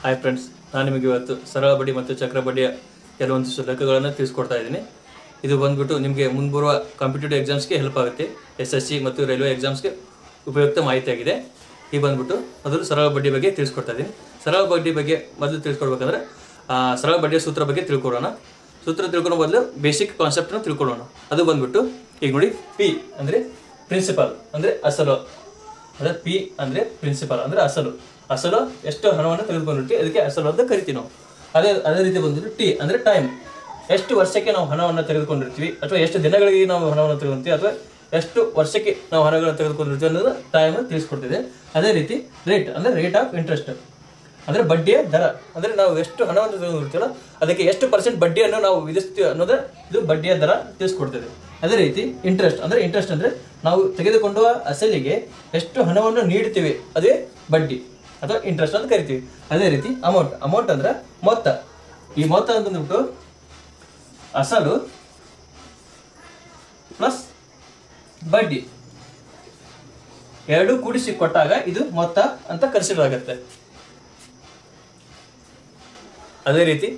Hi friends, ನಾನು ನಿಮಗೆ ಇವತ್ತು ಸರಳ ಬಡ್ಡಿ ಮತ್ತು ಚಕ್ರ ಬಡ್ಡಿಯ ಕೆಲವೊಂದಿಷ್ಟು ಲೆಕ್ಕಗಳನ್ನು ತಿಳಿಸ್ಕೊಡ್ತಾ ಇದ್ದೀನಿ. ಇದು ಬಂದ್ಬಿಟ್ಟು ನಿಮಗೆ ಮುಂಬರುವ ಕಾಂಪಿಟೇಟಿವ್ ಎಕ್ಸಾಮ್ಸ್ಗೆ ಹೆಲ್ಪ್ ಆಗುತ್ತೆ. SSC ಮತ್ತು ರೈಲ್ವೆ ಎಕ್ಸಾಮ್ಸ್ಗೆ ಉಪಯುಕ್ತ ಮಾಹಿತಿಯಾಗಿದೆ. ಈ ಬಂದ್ಬಿಟ್ಟು ಮೊದಲು ಸರಳ ಬಡ್ಡಿ ಬಗ್ಗೆ ತಿಳಿಸ್ಕೊಡ್ತಾ ಇದ್ದೀನಿ. ಸರಳ ಬಡ್ಡಿ ಬಗ್ಗೆ ಮೊದಲು ತಿಳಿಸ್ಕೊಡ್ಬೇಕಂದ್ರೆ ಸರಳ ಬಡ್ಡಿಯ ಸೂತ್ರ ಬಗ್ಗೆ ತಿಳ್ಕೊಳ್ಳೋಣ. ಸೂತ್ರ ತಿಳ್ಕೊಳ್ಳೋ ಮೊದಲು ಬೇಸಿಕ್ ಕಾನ್ಸೆಪ್ಟನ್ನು ತಿಳ್ಕೊಳ್ಳೋಣ. ಅದು ಬಂದ್ಬಿಟ್ಟು ಈಗ ನೋಡಿ, ಪಿ ಅಂದರೆ ಪ್ರಿನ್ಸಿಪಲ್ ಅಂದರೆ ಅಸಲು. ಅದೇ ಪಿ ಅಂದರೆ ಪ್ರಿನ್ಸಿಪಲ್ ಅಂದರೆ ಅಸಲು. ಅಸಲು ಎಷ್ಟು ಹಣವನ್ನು ತೆಗೆದುಕೊಂಡಿರ್ತೀವಿ ಅದಕ್ಕೆ ಅಸಲು ಅಂತ ಕರಿತೀವಿ ನಾವು. ಅದೇ ರೀತಿ ಬಂದ್ಬಿಟ್ಟು ಟಿ ಅಂದರೆ ಟೈಮ್. ಎಷ್ಟು ವರ್ಷಕ್ಕೆ ನಾವು ಹಣವನ್ನು ತೆಗೆದುಕೊಂಡಿರ್ತೀವಿ ಅಥವಾ ಎಷ್ಟು ದಿನಗಳಿಗೆ ನಾವು ಹಣವನ್ನು ತೆಗೆದುಕೊಳ್ತೀವಿ ಅಥವಾ ಎಷ್ಟು ವರ್ಷಕ್ಕೆ ನಾವು ಹಣಗಳನ್ನು ತೆಗೆದುಕೊಂಡಿರ್ತೀವಿ ಅನ್ನೋದು ಟೈಮ್ ತಿಳಿಸ್ಕೊಡ್ತಿದೆ. ಅದೇ ರೀತಿ ರೇಟ್ ಅಂದರೆ ರೇಟ್ ಆಫ್ ಇಂಟ್ರೆಸ್ಟ್ ಅಂದರೆ ಬಡ್ಡಿಯ ದರ. ಅಂದರೆ ನಾವು ಎಷ್ಟು ಹಣವನ್ನು ತೆಗೆದುಕೊಳ್ತೀವೋ ಅದಕ್ಕೆ ಎಷ್ಟು % ಬಡ್ಡಿಯನ್ನು ನಾವು ವಿಧಿಸ್ತೀವಿ ಅನ್ನೋದು ಇದು ಬಡ್ಡಿಯ ದರ ತಿಳಿಸ್ಕೊಡ್ತದೆ. ಅದೇ ರೀತಿ ಇಂಟ್ರೆಸ್ಟ್ ಅಂದರೆ ನಾವು ತೆಗೆದುಕೊಂಡ ಅಸಲಿಗೆ ಎಷ್ಟು ಹಣವನ್ನು ನೀಡ್ತೀವಿ ಅದೇ ಬಡ್ಡಿ ಅಥವಾ ಇಂಟ್ರೆಸ್ಟ್ ಅಂತ ಕರಿತೀವಿ. ಅದೇ ರೀತಿ ಅಮೌಂಟ್ ಅಂದ್ರೆ ಮೊತ್ತ. ಈ ಮೊತ್ತ ಅಂತಂದ್ಬಿಟ್ಟು ಅಸಲು ಪ್ಲಸ್ ಬಡ್ಡಿ ಎರಡು ಕೂಡಿಸಿ ಕೊಟ್ಟಾಗ ಇದು ಮೊತ್ತ ಅಂತ ಕರೆಸಲಾಗುತ್ತೆ. ಅದೇ ರೀತಿ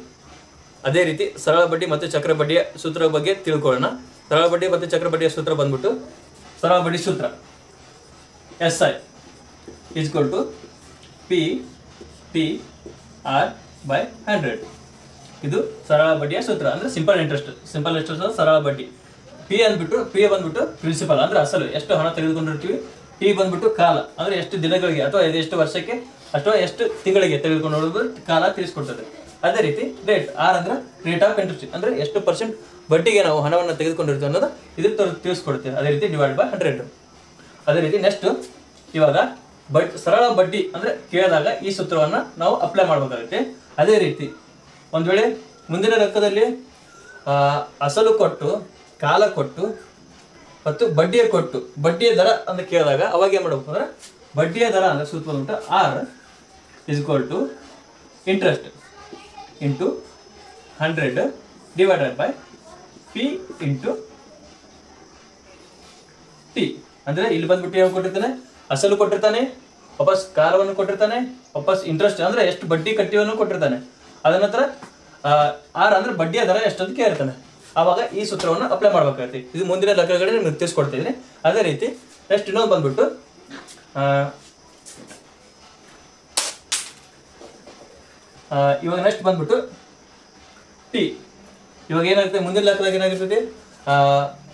ಸರಳ ಬಡ್ಡಿ ಮತ್ತು ಚಕ್ರ ಬಡ್ಡಿಯ ಸೂತ್ರ ಬಗ್ಗೆ ತಿಳ್ಕೊಳ್ಳೋಣ. ಸರಳ ಬಡ್ಡಿ ಮತ್ತು ಚಕ್ರ ಬಡ್ಡಿಯ ಸೂತ್ರ ಬಂದ್ಬಿಟ್ಟು ಸರಳ ಬಡ್ಡಿ ಸೂತ್ರ SI = P/100. ಇದು ಸರಳ ಬಡ್ಡಿಯ ಸೂತ್ರ ಅಂದ್ರೆ ಸಿಂಪಲ್ ಇಂಟ್ರೆಸ್ಟ್ ಸರಳ ಬಡ್ಡಿ. ಪಿ ಬಂದ್ಬಿಟ್ಟು ಪ್ರಿನ್ಸಿಪಲ್ ಅಂದ್ರೆ ಅಸಲು, ಎಷ್ಟು ಹಣ ತೆಗೆದುಕೊಂಡಿರ್ತೀವಿ. ಟಿ ಬಂದ್ಬಿಟ್ಟು ಕಾಲ ಅಂದ್ರೆ ಎಷ್ಟು ದಿನಗಳಿಗೆ ಅಥವಾ ಎಷ್ಟು ವರ್ಷಕ್ಕೆ ಅಥವಾ ಎಷ್ಟು ತಿಂಗಳಿಗೆ ತೆಗೆದುಕೊಂಡು ಕಾಲ ತಿಳಿಸ್ಕೊಡ್ತದೆ. ಅದೇ ರೀತಿ ರೇಟ್, R ಅಂದ್ರೆ ರೇಟ್ ಆಫ್ ಇಂಟ್ರೆಸ್ಟ್ ಅಂದ್ರೆ ಎಷ್ಟು % ಬಡ್ಡಿಗೆ ನಾವು ಹಣವನ್ನು ತೆಗೆದುಕೊಂಡಿರ್ತೀವಿ ಅನ್ನೋದು ಇದು ತಿಳಿಸ್ಕೊಡ್ತೇವೆ. ಅದೇ ರೀತಿ /100. ಅದೇ ರೀತಿ ನೆಕ್ಸ್ಟ್ ಇವಾಗ ಸರಳ ಬಡ್ಡಿ ಅಂದ್ರೆ ಕೇಳಿದಾಗ ಈ ಸೂತ್ರವನ್ನ ನಾವು ಅಪ್ಲೈ ಮಾಡಬೇಕಾಗುತ್ತೆ. ಅದೇ ರೀತಿ ಒಂದ್ ವೇಳೆ ಮುಂದಿನ ಲೆಕ್ಕದಲ್ಲಿ ಅಸಲು ಕೊಟ್ಟು, ಕಾಲ ಕೊಟ್ಟು ಮತ್ತು ಬಡ್ಡಿಯ ದರ ಅಂತ ಕೇಳಿದಾಗ ಅವಾಗ ಏನ್ ಮಾಡ್ಬೇಕು ಅಂದ್ರೆ ಬಡ್ಡಿಯ ದರ ಅಂದ್ರೆ ಸೂತ್ರ ಬಂದ್ಬಿಟ್ಟು R = interest into 100 / P × T. ಅಂದ್ರೆ ಇಲ್ಲಿ ಬಂದ್ಬಿಟ್ಟು ಏನು ಕೊಟ್ಟಿರ್ತಾನೆ, ಅಸಲು ಕೊಟ್ಟಿರ್ತಾನೆ, ವಾಪಸ್ ಕಾಲವನ್ನು ಕೊಟ್ಟಿರ್ತಾನೆ, ವಾಪಸ್ ಇಂಟ್ರೆಸ್ಟ್ ಅಂದ್ರೆ ಎಷ್ಟು ಬಡ್ಡಿ ಕಟ್ಟಿವನ್ನು ಕೊಟ್ಟಿರ್ತಾನೆ. ಅದ ನಂತರ R ಅಂದ್ರೆ ಬಡ್ಡಿಯ ದರ ಎಷ್ಟು ಅಂತ ಕೇಳಿರ್ತಾನೆ. ಆವಾಗ ಈ ಸೂತ್ರವನ್ನು ಅಪ್ಲೈ ಮಾಡ್ಬೇಕಾಗುತ್ತೆ. ಇದು ಮುಂದಿನ ಲೆಕ್ಕಗಳಲ್ಲಿ ನಿಮ್ಗೆ ತಿಳಿಸ್ಕೊಡ್ತಿದ್ದೀನಿ. ಅದೇ ರೀತಿ ನೆಕ್ಸ್ಟ್ ಇನ್ನೊಂದು ಬಂದ್ಬಿಟ್ಟು ಇವಾಗ ನೆಕ್ಸ್ಟ್ ಬಂದ್ಬಿಟ್ಟು ಟಿ. ಇವಾಗ ಏನಾಗುತ್ತೆ, ಮುಂದಿನ ಲೆಕ್ಕದಾಗ ಏನಾಗಿರ್ತದೆ,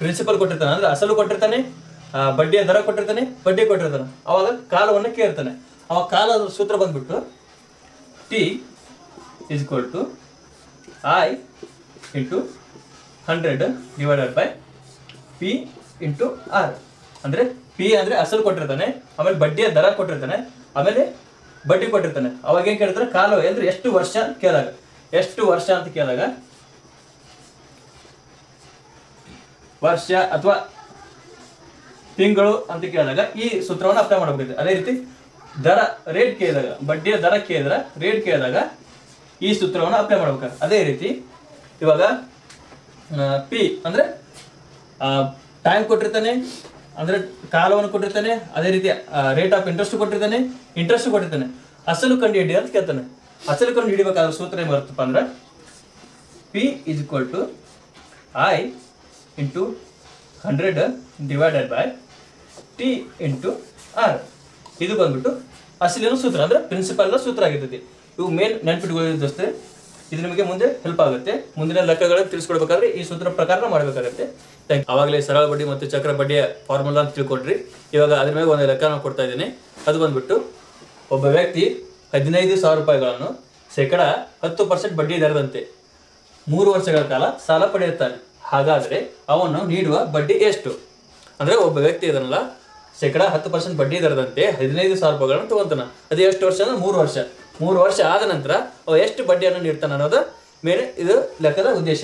ಪ್ರಿನ್ಸಿಪಲ್ ಕೊಟ್ಟಿರ್ತಾನೆ ಅಂದ್ರೆ ಅಸಲು ಕೊಟ್ಟಿರ್ತಾನೆ, ಬಡ್ಡಿಯ ದರ ಕೊಟ್ಟಿರ್ತಾನೆ, ಬಡ್ಡಿ ಕೊಟ್ಟಿರ್ತಾನೆ. ಅವಾಗ ಕಾಲವನ್ನು ಕೇಳ್ತಾನೆ. ಅವಾಗ ಕಾಲದ ಸೂತ್ರ ಬಂದ್ಬಿಟ್ಟು T = I × 100 / P × R. ಅಂದ್ರೆ P ಅಂದ್ರೆ ಅಸಲು ಕೊಟ್ಟಿರ್ತಾನೆ, ಆಮೇಲೆ ಬಡ್ಡಿಯ ದರ ಕೊಟ್ಟಿರ್ತಾನೆ, ಆಮೇಲೆ ಬಡ್ಡಿ ಕೊಟ್ಟಿರ್ತಾನೆ. ಅವಾಗ ಏನ್ ಕೇಳ್ತಾರೆ, ಕಾಲ ಅಂದ್ರೆ ಎಷ್ಟು ವರ್ಷ ಅಂತ ಕೇಳಿದಾಗ ವರ್ಷ ಅಥವಾ ತಿಂಗಳು ಅಂತ ಕೇಳಿದಾಗ ಈ ಸೂತ್ರವನ್ನು ಅಪ್ಲೈ ಮಾಡಬೇಕು. ಅದೇ ರೀತಿ ರೇಟ್ ಕೇಳಿದಾಗ, ಬಡ್ಡಿಯ ದರ ರೇಟ್ ಕೇಳಿದಾಗ ಈ ಸೂತ್ರವನ್ನು ಅಪ್ಲೈ ಮಾಡ್ಬೇಕು. ಅದೇ ರೀತಿ ಇವಾಗ ಪಿ ಅಂದ್ರೆ ಟೈಮ್ ಕೊಟ್ಟಿರ್ತಾನೆ ಅಂದ್ರೆ ಕಾಲವನ್ನು ಕೊಟ್ಟಿರ್ತಾನೆ. ಅದೇ ರೀತಿ ರೇಟ್ ಆಫ್ ಇಂಟ್ರೆಸ್ಟ್ ಕೊಟ್ಟಿರ್ತಾನೆ. ಅಸಲು ಕಂಡು ಹಿಡಿ ಅಂತ ಕೇಳ್ತಾನೆ. ಅಸಲು ಕಂಡು ಹಿಡಿಬೇಕಾದ್ರೆ ಸೂತ್ರ ಏನ್ ಬರುತ್ತಪ್ಪ ಅಂದ್ರೆ P = I × 100 / T × R. ಇದು ಬಂದ್ಬಿಟ್ಟು ಅಸಲಿನ ಸೂತ್ರ ಅಂದ್ರೆ ಪ್ರಿನ್ಸಿಪಲ್ ಸೂತ್ರ ಆಗಿರ್ತೈತಿ. ಇವು ಮೇನ್ ನೆನ್ಪಿಟ್ಕೊಳ್ಳಿ ದೋಸ್ತೆ. ಇದು ನಿಮಗೆ ಮುಂದೆ ಹೆಲ್ಪ್ ಆಗುತ್ತೆ. ಮುಂದಿನ ಲೆಕ್ಕಗಳನ್ನು ತಿಳಿಸ್ಕೊಡ್ಬೇಕಾದ್ರೆ ಈ ಸೂತ್ರ ಪ್ರಕಾರ ಮಾಡಬೇಕಾಗುತ್ತೆ. ಅವಾಗಲೇ ಸರಳ ಬಡ್ಡಿ ಮತ್ತು ಚಕ್ರ ಬಡ್ಡಿಯ ಫಾರ್ಮುಲಾ ಅಂತ ತಿಳ್ಕೊಡ್ರಿ. ಇವಾಗ ಅದ್ರ ಮೇಲೆ ಒಂದು ಲೆಕ್ಕ ನಾನು ಕೊಡ್ತಾ ಇದ್ದೀನಿ. ಅದು ಬಂದ್ಬಿಟ್ಟು ಒಬ್ಬ ವ್ಯಕ್ತಿ 15,000 ರೂಪಾಯಿಗಳನ್ನು -10% ಬಡ್ಡಿ ದರದಂತೆ 3 ವರ್ಷಗಳ ಕಾಲ ಸಾಲ ಪಡೆಯುತ್ತಾನೆ. ಹಾಗಾದ್ರೆ ಅವನು ನೀಡುವ ಬಡ್ಡಿ ಎಷ್ಟು? ಅಂದ್ರೆ ಒಬ್ಬ ವ್ಯಕ್ತಿ ಇದನ್ನಲ್ಲ -10% ಬಡ್ಡಿ ದರದಂತೆ 15,000 ರೂಪಾಯಿಗಳನ್ನು ತಗೊಂತಾನ. ಅದು ಎಷ್ಟು ವರ್ಷ ಅಂದ್ರೆ 3 ವರ್ಷ. 3 ವರ್ಷ ಆದ ನಂತರ ಅವ ಎಷ್ಟು ಬಡ್ಡಿಯನ್ನು ನೀಡ್ತಾನೆ ಅನ್ನೋದು ಮೇಲೆ ಇದು ಲೆಕ್ಕದ ಉದ್ದೇಶ.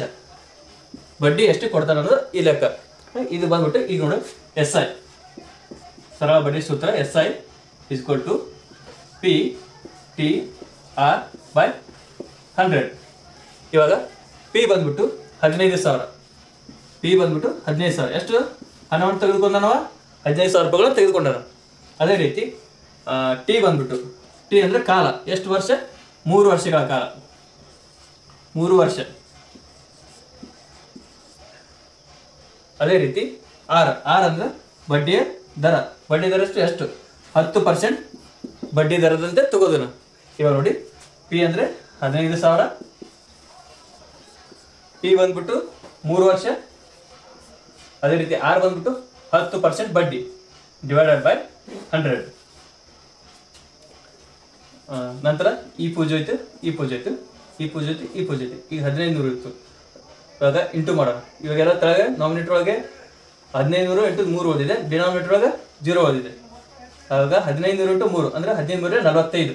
ಬಡ್ಡಿ ಎಷ್ಟು ಕೊಡ್ತಾನೆ ಅನ್ನೋದು ಈ ಲೆಕ್ಕ. ಇದು ಬಂದ್ಬಿಟ್ಟು ಈಗ ನೋಡು SI ಸರಳ ಬಡ್ಡಿ ಸೂತ್ರ SI = P/100. ಇವಾಗ P ಬಂದ್ಬಿಟ್ಟು 15,000. ಎಷ್ಟು ಹಣವನ್ನು ತೆಗೆದುಕೊಂಡನವ? 15,000 ರೂಪಾಯಿಗಳನ್ನು ತೆಗೆದುಕೊಂಡನ. ಅದೇ ರೀತಿ ಟಿ ಬಂದ್ಬಿಟ್ಟು ಟಿ ಅಂದ್ರೆ ಕಾಲ, ಎಷ್ಟು ವರ್ಷ? 3 ವರ್ಷಗಳ ಕಾಲ, 3 ವರ್ಷ. ಅದೇ ರೀತಿ ಆರ್ ಅಂದ್ರೆ ಬಡ್ಡಿಯ ದರ. ಬಡ್ಡಿ ದರ ಎಷ್ಟು? 10% ಬಡ್ಡಿ ದರದಂತೆ ತಗೋದನ. ಇವಾಗ ನೋಡಿ, ಪಿ ಅಂದರೆ 15,000, ಪಿ ಬಂದ್ಬಿಟ್ಟು 3 ವರ್ಷ. ಅದೇ ರೀತಿ ಆರ್ ಬಂದ್ಬಿಟ್ಟು 10% ಬಡ್ಡಿ ಡಿವೈಡೆಡ್ ಬೈ 100. ನಂತರ ಈ ಪೂಜೆ ಹೋಯ್ತು, ಈ ಪೂಜೆ ಹೋಯ್ತು, ಈ ಪೂಜೆ ಹೋಯ್ತು, ಈ ಪೂಜೆ ಹೋಯ್ತು. ಈಗ 1500 ಇತ್ತು. ಇವಾಗ ಇಂಟು ಮಾಡೋಣ. ಇವಾಗೆಲ್ಲ ಕೆಳಗೆ ನಾಮಿನೇಟರ್ ಒಳಗೆ 1500 ಇಂಟು 3 ಓದಿದೆ, ಡಿನಾಮಿನೇಟರ್ ಒಳಗೆ 0 ಓದಿದೆ. ಆವಾಗ 1500 ಇಂಟು 3 ಅಂದರೆ 15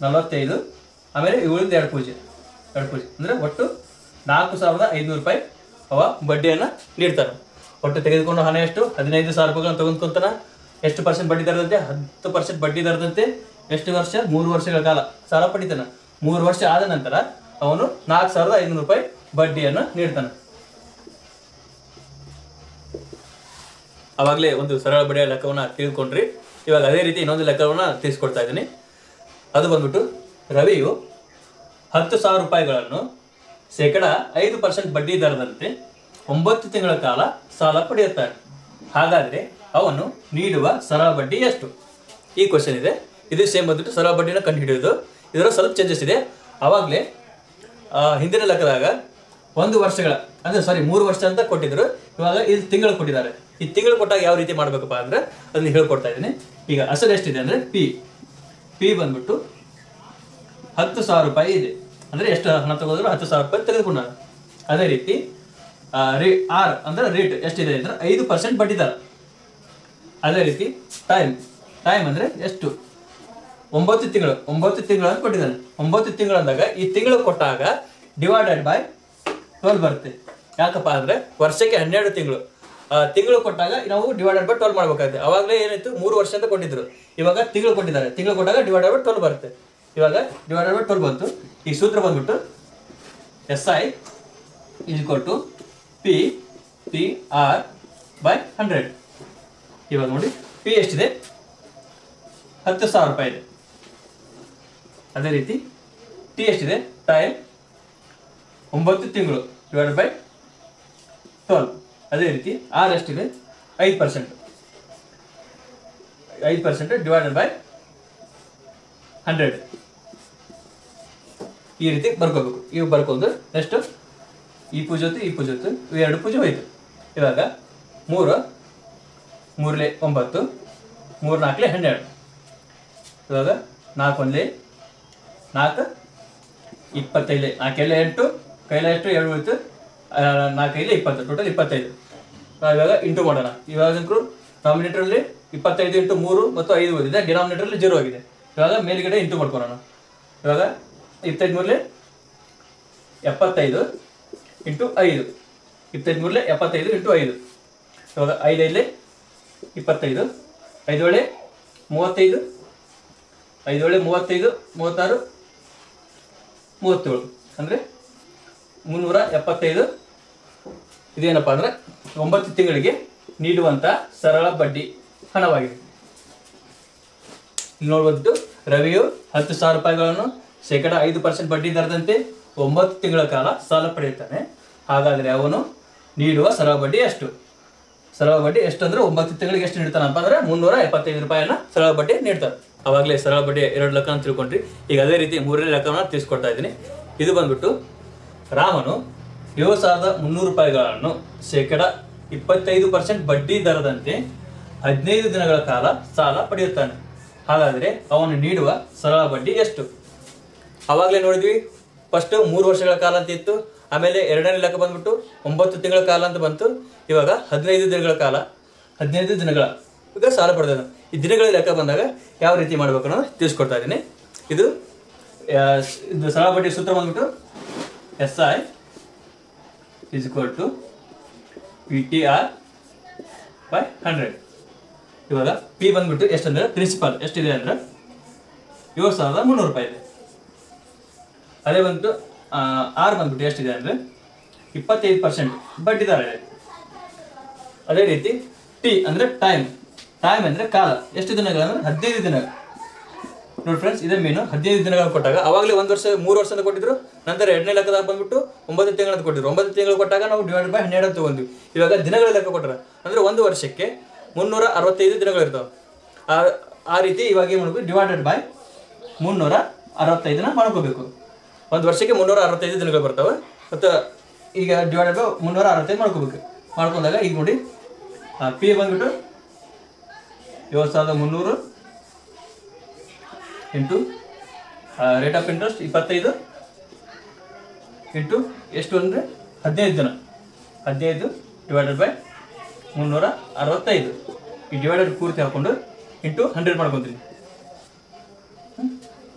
45. ಆಮೇಲೆ ಇವುಗಳಿಂದ 2 ಪೂಜೆ ಅಂದರೆ ಒಟ್ಟು 4,500 ರೂಪಾಯಿ ಅವ ಬಡ್ಡಿಯನ್ನು ನೀಡ್ತಾನೆ. ಒಟ್ಟು ತೆಗೆದುಕೊಂಡು ಹಣ ಎಷ್ಟು? 15,000 ರೂಪಾಯಿಗಳನ್ನು ತೆಗೆದುಕೊಂತಾನ. ಎಷ್ಟು ಪರ್ಸೆಂಟ್ ಬಡ್ಡಿ ದರದಂತೆ? 10% ಬಡ್ಡಿ ದರದಂತೆ. ಎಷ್ಟು ವರ್ಷ? 3 ವರ್ಷಗಳ ಕಾಲ ಸಾಲ ಪಡಿತಾನೆ. 3 ವರ್ಷ ಆದ ನಂತರ ಅವನು 4,500 ರೂಪಾಯಿ ಬಡ್ಡಿಯನ್ನು ನೀಡ್ತಾನೆ. ಅವಾಗಲೇ ಒಂದು ಸರಳ ಬಡ್ಡಿಯ ಲೆಕ್ಕವನ್ನು ತಿಳಿದುಕೊಂಡ್ರಿ. ಇವಾಗ ಅದೇ ರೀತಿ ಇನ್ನೊಂದು ಲೆಕ್ಕವನ್ನು ತಿಳಿಸ್ಕೊಡ್ತಾ ಇದ್ದೀನಿ. ಅದು ಬಂದ್ಬಿಟ್ಟು ರವಿಯು 10,000 ರೂಪಾಯಿಗಳನ್ನು ಶೇಕಡ 5% ಬಡ್ಡಿ ದರದಂತೆ 9 ತಿಂಗಳ ಕಾಲ ಸಾಲ ಪಡೆಯುತ್ತಾನೆ. ಹಾಗಾದರೆ ಅವನು ನೀಡುವ ಸರಳ ಬಡ್ಡಿ ಎಷ್ಟು? ಈ ಕ್ವಶನ್ ಇದೆ. ಇದು ಸೇಮ್ ಬಂದ್ಬಿಟ್ಟು ಸರಳ ಬಡ್ಡಿನ ಕಂಡುಹಿಡಿಯೋದು. ಇದರ ಸ್ವಲ್ಪ ಚೇಂಜಸ್ ಇದೆ. ಆವಾಗಲೇ ಹಿಂದಿನ ಲೆಕ್ಕದಾಗ 1 ವರ್ಷಗಳ ಅಂದರೆ 3 ವರ್ಷ ಅಂತ ಕೊಟ್ಟಿದ್ರು. ಇವಾಗ ಇಲ್ಲಿ ತಿಂಗಳು ಕೊಟ್ಟಿದ್ದಾರೆ. ಈ ತಿಂಗಳು ಕೊಟ್ಟಾಗ ಯಾವ ರೀತಿ ಮಾಡಬೇಕಪ್ಪ ಅಂದರೆ ಅದನ್ನ ಹೇಳ್ಕೊಡ್ತಾ ಇದ್ದೀನಿ. ಈಗ ಅಸಲು ಎಷ್ಟಿದೆ ಅಂದರೆ ಪಿ ಬಂದ್ಬಿಟ್ಟು 10,000 ರೂಪಾಯಿ ಇದೆ. ಅಂದರೆ ಎಷ್ಟು ಹಣ ತಗೋದ್ರು? 10,000 ರೂಪಾಯಿ ತೆಗೆದುಕೊಂಡ. ಅದೇ ರೀತಿ ಆರ್ ಅಂದರೆ ರೇಟ್ ಎಷ್ಟಿದೆ ಅಂದರೆ 5% ಬಡ್ಡಿ ದರ. ಅದೇ ರೀತಿ ಟೈಮ್ ಅಂದರೆ ಎಷ್ಟು? 9 ತಿಂಗಳು ಅಂತ ಕೊಟ್ಟಿದ್ದಾನೆ. 9 ತಿಂಗಳು ಅಂದಾಗ ಈ ತಿಂಗಳು ಕೊಟ್ಟಾಗ ಡಿವೈಡೆಡ್ ಬೈ 12 ಬರುತ್ತೆ. ಯಾಕಪ್ಪ ಅಂದರೆ ವರ್ಷಕ್ಕೆ 12 ತಿಂಗಳು. ತಿಂಗಳು ಕೊಟ್ಟಾಗ ನಾವು ಡಿವೈಡೆಡ್ ಬೈ 12 ಮಾಡಬೇಕಾಗುತ್ತೆ. ಅವಾಗಲೇ ಏನಾಯ್ತು? 3 ವರ್ಷ ಅಂತ ಕೊಟ್ಟಿದ್ರು. ಇವಾಗ ತಿಂಗಳು ಕೊಟ್ಟಿದ್ದಾರೆ. ತಿಂಗಳು ಕೊಟ್ಟಾಗ ಡಿವೈಡೆಡ್ ಬೈ 12 ಬರುತ್ತೆ. ಇವಾಗ ಡಿವೈಡೆಡ್ ಬೈ 12 ಬಂತು. ಈ ಸೂತ್ರ ಬಂದ್ಬಿಟ್ಟು SI = PR by 100. ಇವಾಗ ನೋಡಿ, ಪಿ ಎಷ್ಟಿದೆ? 10,000 ರೂಪಾಯಿ ಇದೆ. ಅದೇ ರೀತಿ ಟಿ ಎಷ್ಟಿದೆ? ಟೈಮ್ 9 ತಿಂಗಳು ಡಿವೈಡೆಡ್ ಬೈ 12. ಅದೇ ರೀತಿ ಆರ್ ಎಷ್ಟಿದೆ? 5% ಡಿವೈಡೆಡ್ ಬೈ 100. ಈ ರೀತಿ ಬರ್ಕೋಬೇಕು. ಇವು ಬರ್ಕೊಂಡು ನೆಕ್ಸ್ಟ್ ಈ ಪೂಜೆ ಹೊತ್ತು, ಈ ಪೂಜೆ ಹೊತ್ತು, ಇವು 2 ಪೂಜೆ ಹೋಯ್ತು. ಇವಾಗ 3 3 9, 3 4 12. ಇವಾಗ 4 1 4 25, 4 8, ಕೈಲ ಎಷ್ಟು? 2 ಹೋಯ್ತು, 4 5 20, ಟೋಟಲ್ 25. ಇವಾಗ ಇಂಟು ಮಾಡೋಣ. ಇವಾಗ ನಾಮಿನೇಟರಲ್ಲಿ 25 ಇಂಟು 3 ಮತ್ತು 5 ಓದಿದೆ, ಡಿನಾಮಿನೇಟರಲ್ಲಿ 0 ಆಗಿದೆ. ಇವಾಗ ಮೇಲ್ಗಡೆ ಇಂಟು ಮಾಡ್ಕೊಳ್ಳೋಣ. ಇವಾಗ 25 3 75 ಇಂಟು 5, 25 3 75 ಇಂಟು 5. ಇವಾಗ 5 5 25, 5 1 35, 5 1 35, 36, 37 ಅಂದರೆ 375. ಇದೇನಪ್ಪ ಅಂದರೆ 9 ತಿಂಗಳಿಗೆ ನೀಡುವಂಥ ಸರಳ ಬಡ್ಡಿ ಹಣವಾಗಿದೆ. ಇಲ್ಲಿ ನೋಡ್ಬೋದು, ರವಿಯು 10,000 ರೂಪಾಯಿಗಳನ್ನು ಶೇಕಡ 5% ಬಡ್ಡಿ ದರದಂತೆ 9 ತಿಂಗಳ ಕಾಲ ಸಾಲ ಪಡೆಯುತ್ತಾನೆ. ಹಾಗಾದರೆ ಅವನು ನೀಡುವ ಸರಳ ಬಡ್ಡಿ ಎಷ್ಟು? ಸರಳ ಬಡ್ಡಿ ಎಷ್ಟು ಅಂದರೆ 9 ತಿಂಗಳಿಗೆ ಎಷ್ಟು ನೀಡ್ತಾನಪ್ಪ ಅಂದರೆ 375 ರೂಪಾಯಿಯನ್ನು ಸರಳ ಬಡ್ಡಿ ನೀಡ್ತಾರೆ. ಆವಾಗಲೇ ಸರಳ ಬಡ್ಡಿ 2 ಲೆಕ್ಕನ ತಿಳ್ಕೊಂಡ್ರಿ. ಈಗ ಅದೇ ರೀತಿ 3ನೇ ಲೆಕ್ಕವನ್ನು ತಿಳಿಸ್ಕೊಡ್ತಾ ಇದ್ದೀನಿ. ಇದು ಬಂದ್ಬಿಟ್ಟು ರಾಮನು 7,300 ರೂಪಾಯಿಗಳನ್ನು ಶೇಕಡ 25% ಬಡ್ಡಿ ದರದಂತೆ 15 ದಿನಗಳ ಕಾಲ ಸಾಲ ಪಡೆಯುತ್ತಾನೆ. ಹಾಗಾದರೆ ಅವನು ನೀಡುವ ಸರಳ ಬಡ್ಡಿ ಎಷ್ಟು? ಆವಾಗಲೇ ನೋಡಿದ್ವಿ, ಫಸ್ಟ್ 3 ವರ್ಷಗಳ ಕಾಲ ಅಂತ ಇತ್ತು. ಆಮೇಲೆ 2ನೇ ಲೆಕ್ಕ ಬಂದ್ಬಿಟ್ಟು 9 ತಿಂಗಳ ಕಾಲ ಅಂತ ಬಂತು. ಇವಾಗ 15 ದಿನಗಳ ಕಾಲ, 15 ದಿನಗಳ ಈಗ ಸಾಲ ಪಡೆದ. ಈ ದಿನಗಳ ಲೆಕ್ಕ ಬಂದಾಗ ಯಾವ ರೀತಿ ಮಾಡಬೇಕು ಅನ್ನೋದು ತಿಳಿಸ್ಕೊಡ್ತಾ ಇದ್ದೀನಿ. ಇದು ಸರಳ ಬಡ್ಡಿ ಸೂತ್ರ ಬಂದ್ಬಿಟ್ಟು SI = PTR by 100. ಇವಾಗ ಪಿ ಬಂದ್ಬಿಟ್ಟು ಎಷ್ಟಂದ್ರೆ ಪ್ರಿನ್ಸಿಪಾಲ್ ಎಷ್ಟಿದೆ ಅಂದ್ರೆ 7,300 ರೂಪಾಯಿ ಇದೆ. ಅದೇ ಬಂದ್ಬಿಟ್ಟು ಆರ್ ಬಂದ್ಬಿಟ್ಟು ಎಷ್ಟಿದೆ ಅಂದರೆ 25% ಬಡ್ಡಿ ದರ ಇದೆ. ಅದೇ ರೀತಿ ಟಿ ಅಂದರೆ ಟೈಮ್ ಅಂದರೆ ಕಾಲ. ಎಷ್ಟು ದಿನಗಳಂದ್ರೆ 15 ದಿನಗಳು. ನೋಡಿ ಫ್ರೆಂಡ್ಸ್, ಇದೇ ಮೇನು 15 ದಿನಗಳು ಕೊಟ್ಟಾಗ ಅವಾಗಲೇ 1 ವರ್ಷ 3 ವರ್ಷ ಅಂತ ಕೊಟ್ಟಿದ್ರು. ನಂತರ 2ನೇ ಲೆಕ್ಕದಾಗ ಬಂದ್ಬಿಟ್ಟು 9 ತಿಂಗಳು ಅಂತ ಕೊಟ್ಟಿದ್ರು. 9 ತಿಂಗಳು ಕೊಟ್ಟಾಗ ನಾವು ಡಿವೈಡೆಡ್ ಬೈ 12 ಅಂತ ತಗೊಂಡ್ವಿ. ಇವಾಗ ದಿನಗಳ ಲೆಕ್ಕ ಕೊಟ್ಟರೆ ಅಂದರೆ 1 ವರ್ಷಕ್ಕೆ 365 ದಿನಗಳಿರ್ತಾವೆ. ಆ ರೀತಿ ಇವಾಗ ಏನು ಮಾಡಬೇಕು, ಡಿವೈಡೆಡ್ ಬೈ 365 ಮಾಡ್ಕೋಬೇಕು. 1 ವರ್ಷಕ್ಕೆ 365 ದಿನಗಳು ಬರ್ತಾವೆ. ಮತ್ತು ಈಗ ಡಿವೈಡೆಡ್ ಬೈ 365 ಮಾಡ್ಕೋಬೇಕು. ಮಾಡ್ಕೊಂಡಾಗ ಈಗ ನೋಡಿ ಪಿ ಬಂದ್ಬಿಟ್ಟು 7300 into rate of interest 25 into ಎಷ್ಟು ಅಂದರೆ 15 ದಿನ. 15 ಡಿವೈಡೆಡ್ ಬೈ 365 ಈ ಡಿವೈಡೆಡ್ ಪೂರ್ತಿ ಹಾಕೊಂಡು ಇಂಟು 100 ಮಾಡ್ಕೊತೀನಿ.